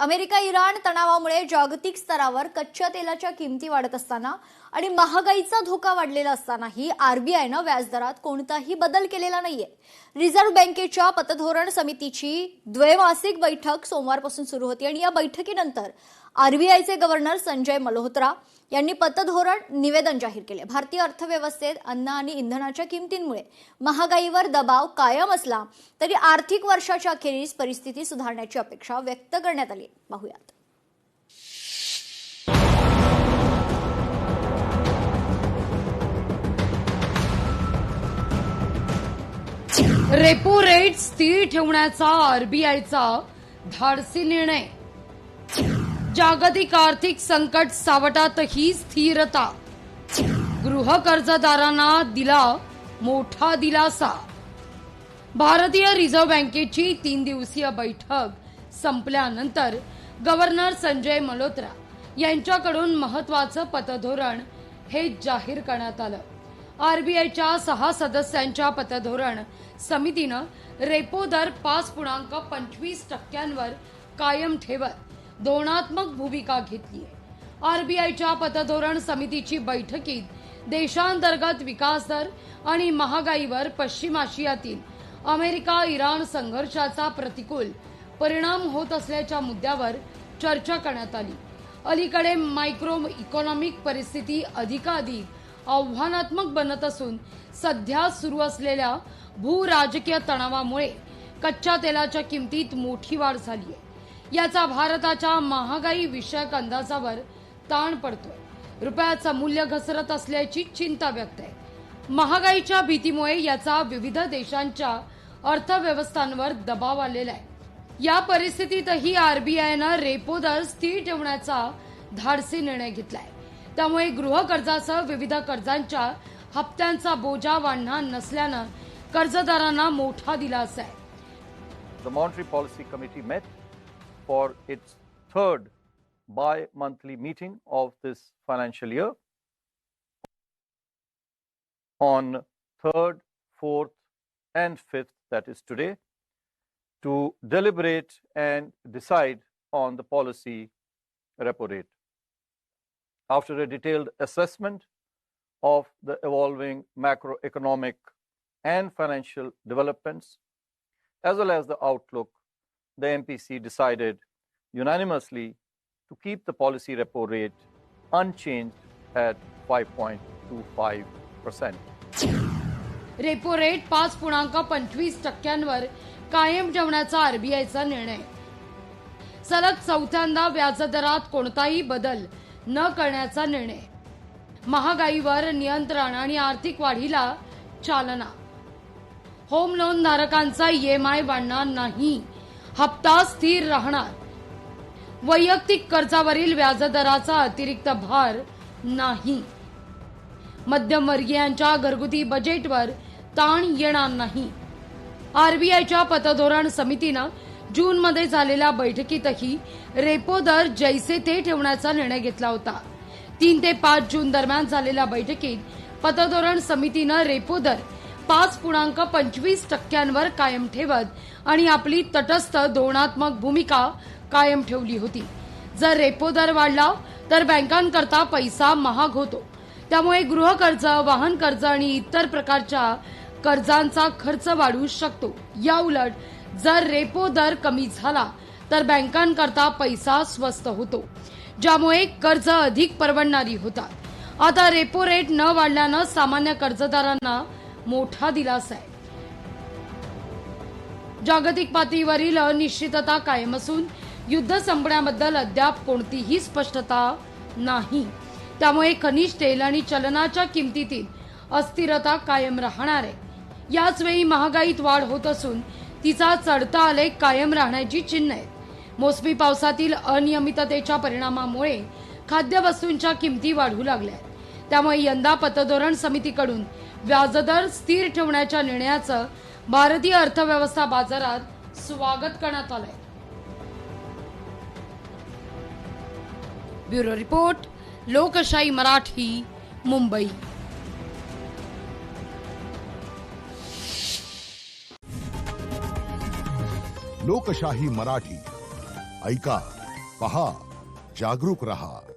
America Iran तणावामुळे जागतिक स्तरावर कच्च्या तेलाच्या किमती वाढत असताना आणि महागाईचा धोका वाढलेला असतानाही आरबीआयनं व्याजदरात कोणताही बदल केलेला नाहीये। रिझर्व्ह बँकेच्या पतधोरण समितीची द्वैमासिक बैठक सोमवारपासून सुरू होती आणि या बैठकीनंतर आरबीआयचे गव्हर्नर संजय मल्होत्रा यांनी पतधोरण निवेदन जाहीर केले। भारतीय अर्थव्यवस्थेत अन्न आणि इंधनाच्या किमतींमुळे महागाईवर दबाव कायम असला तरी आर्थिक वर्षाच्या अखेरीस परिस्थिती सुधारण्याची अपेक्षा व्यक्त करण्यात आली। पाहूयात। रेपो रेट स्थिर ठेवण्याचा आरबीआयचा धाडसी निर्णय। जागतिक आर्थिक संकट सावटातही स्थिरता। गृह कर्जदारांना दिला मोठा दिलासा। भारतीय रिझर्व्ह बँकेची 3 दिवसीय बैठक संपल्यानंतर गव्हर्नर संजय मल्होत्रा यांच्याकडून महत्त्वाचं पतधोरण हे जाहीर करण्यात आलं। आरबीआयच्या 6 सदस्यांच्या पतधोरण समितीनं रेपो दर 5.25% कायम ठेवत धोरणात्मक भूमिका घेतली आहे। आरबीआयच्या पतधोरण समितीची बैठकीत देशांतर्गत विकास दर आणि महागाईवर पश्चिम आशियातील अमेरिका इराण संघर्षाचा प्रतिकूल परिणाम होत असल्याच्या मुद्द्यावर चर्चा करण्यात आली। अलीकडे मायक्रो इकॉनॉमिक परिस्थिती अधिकाधिक आव्हानात्मक बनत असून सध्या सुरू असलेल्या भूराजकीय तणावामुळे कच्च्या तेलाच्या किमतीत मोठी वाढ झाली आहे। याचा भारताच्या महागाई विषयक अंदाजावर ताण पडतोय। रुपयाचं मूल्य घसरत असल्याची चिंता व्यक्त आहे। महागाईच्या भीतीमुळे याचा विविध देशांच्या अर्थव्यवस्थांवर दबाव आलेला आहे। या परिस्थितीतही आरबीआयनं रेपो दर स्थिर ठेवण्याचा धाडसी निर्णय घेतलाय। त्यामुळे गृह कर्जासह विविध कर्जांच्या हप्त्यांचा बोजा वाढणार नसल्यानं कर्जदारांना मोठा दिलासा आहे। The Monetary Policy Committee met for its 3rd bi-monthly meeting of this financial year on 3rd, 4th and 5th, that is today, to deliberate and decide on the policy repo rate. After a detailed assessment of the evolving macroeconomic and financial developments, as well as the outlook, the MPC decided unanimously to keep the policy repo rate unchanged at 5.25%. Repo rate 5.25% कायम ठेवण्याचा आरबीआयचा निर्णय। सलग चौथ्यांदा व्याजदरात कोणताही बदल न करण्याचा निर्णय। महागाईवर नियंत्रण आणि आर्थिक वाढीला चालना। होम लोन धारकांचा ईएमआय वाढणार नाही, हप्ता स्थिर राहणार। वैयक्तिक कर्जावरील व्याजदराचा अतिरिक्त भार नाही। मध्यमवर्गीयांच्या घरगुती बजेटवर ताण येणार नाही। आरबीआयच्या पतधोरण समितीनं जूनमध्ये झालेल्या बैठकीतही रेपो दर जैसे ते ठेवण्याचा निर्णय घेतला होता। 3 ते 5 जून दरम्यान झालेल्या बैठकीत पतधोरण समितीनं रेपो दर 5.25% कायम ठेवत आणि आपली तटस्थ धोरणात्मक भूमिका कायम ठेवली होती। जर रेपो दर वाढला तर बँकांकरता पैसा महाग होतो। त्यामुळे गृह कर्ज, वाहन कर्ज आणि इतर प्रकारच्या कर्जांचा खर्च वाढू शकतो। या उलट जर रेपो दर कमी झाला तर बँकांकरता पैसा स्वस्त होतो, ज्यामुळे कर्ज अधिक परवडणारी होतात। आता रेपो रेट न वाढल्यानं सामान्य कर्जदारांना मोठा दिलासा आहे। जागतिक पातळीवरील अनिश्चितता कायम असून युद्ध संपण्याबद्दल अद्याप कोणतीही स्पष्टता नाही। त्यामुळे खनिज तेल आणि चलनाच्या किमतीतील अस्थिरता कायम राहणार आहे। याच वेळी महागाईत वाढ होत असून तिचा चढता आलेख कायम राहण्याची चिन्ह आहेत। मोसमी पावसातील अनियमिततेच्या परिणामामुळे खाद्यवस्तूंच्या किमती वाढू लागल्या आहेत। त्यामुळे यंदा पतधोरण समितीकडून व्याजदर स्थिर ठेवण्याच्या निर्णयाचं भारतीय अर्थव्यवस्था बाजारात स्वागत करण्यात आलंय। ब्युरो रिपोर्ट, लोकशाही मराठी, मुंबई। लोकशाही मराठी ऐका, पहा, जागरूक रहा.